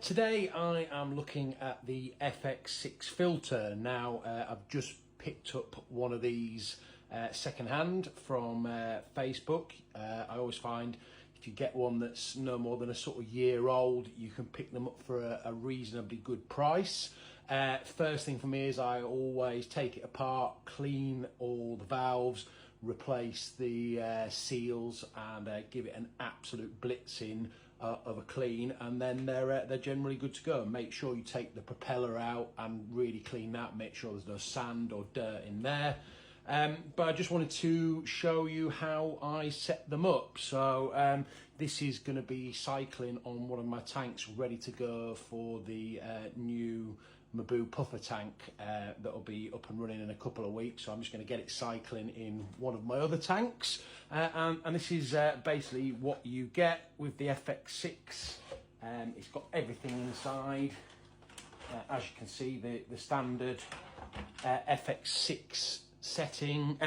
Today I am looking at the FX6 filter. Now I've just picked up one of these second-hand from Facebook. I always find if you get one that's no more than a sort of year old, you can pick them up for a reasonably good price. First thing for me is I always take it apart, clean all the valves, replace the seals, and give it an absolute blitzing of a clean, and then they're generally good to go. Make sure you take the propeller out and really clean that. Make sure there's no sand or dirt in there. But I just wanted to show you how I set them up. So this is going to be cycling on one of my tanks, ready to go for the new Maboo puffer tank that'll be up and running in a couple of weeks. So I'm just going to get it cycling in one of my other tanks, and this is basically what you get with the FX6. It's got everything inside, as you can see, the standard FX6 setting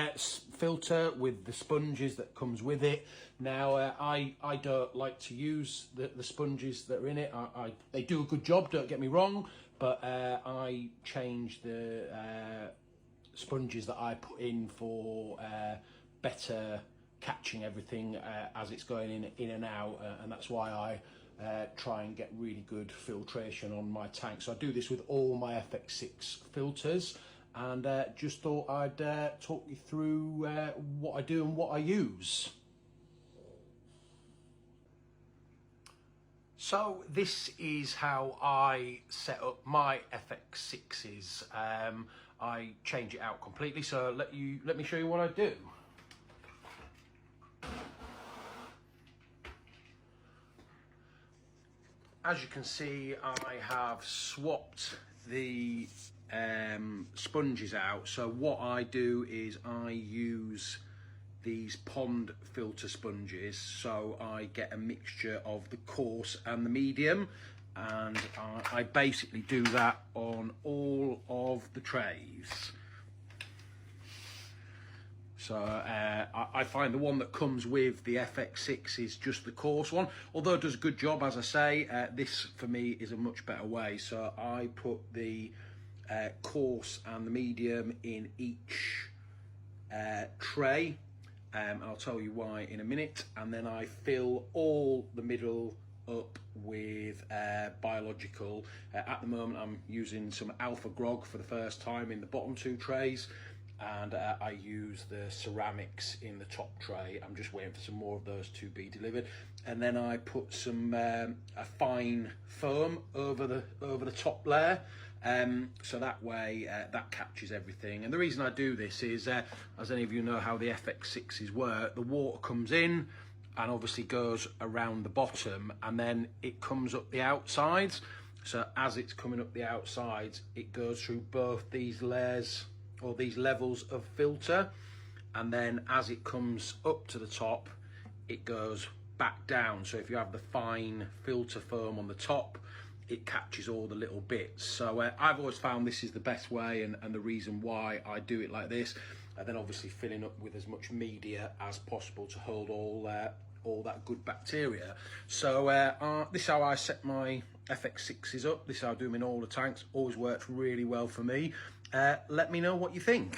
filter with the sponges that comes with it. Now I don't like to use the sponges that are in it. They do a good job, don't get me wrong, but I change the sponges that I put in for better catching everything as it's going in and out, and that's why I try and get really good filtration on my tank. So I do this with all my FX6 filters, and just thought I'd talk you through what I do and what I use. So this is how I set up my FX6s. I change it out completely, so let me show you what I do. As you can see, I have swapped the sponges out. So what I do is I use these pond filter sponges, so I get a mixture of the coarse and the medium, and I basically do that on all of the trays. So I find the one that comes with the FX6 is just the coarse one, although it does a good job, as I say. This for me is a much better way. So I put the coarse and the medium in each tray, and I'll tell you why in a minute. And then I fill all the middle up with biological. At the moment I'm using some Alpha Grog for the first time in the bottom two trays, and I use the ceramics in the top tray. I'm just waiting for some more of those to be delivered, and then I put some a fine foam over the top layer, so that way that catches everything. And the reason I do this is, as any of you know how the FX6s work, the water comes in and obviously goes around the bottom, and then it comes up the outsides. So as it's coming up the outsides, it goes through both these layers, or these levels of filter, and then as it comes up to the top, it goes back down. So if you have the fine filter foam on the top, it catches all the little bits. So I've always found this is the best way, and the reason why I do it like this, and then obviously filling up with as much media as possible to hold all that good bacteria. So this is how I set my FX6s up. This is how I do them in all the tanks. Always works really well for me. Let me know what you think.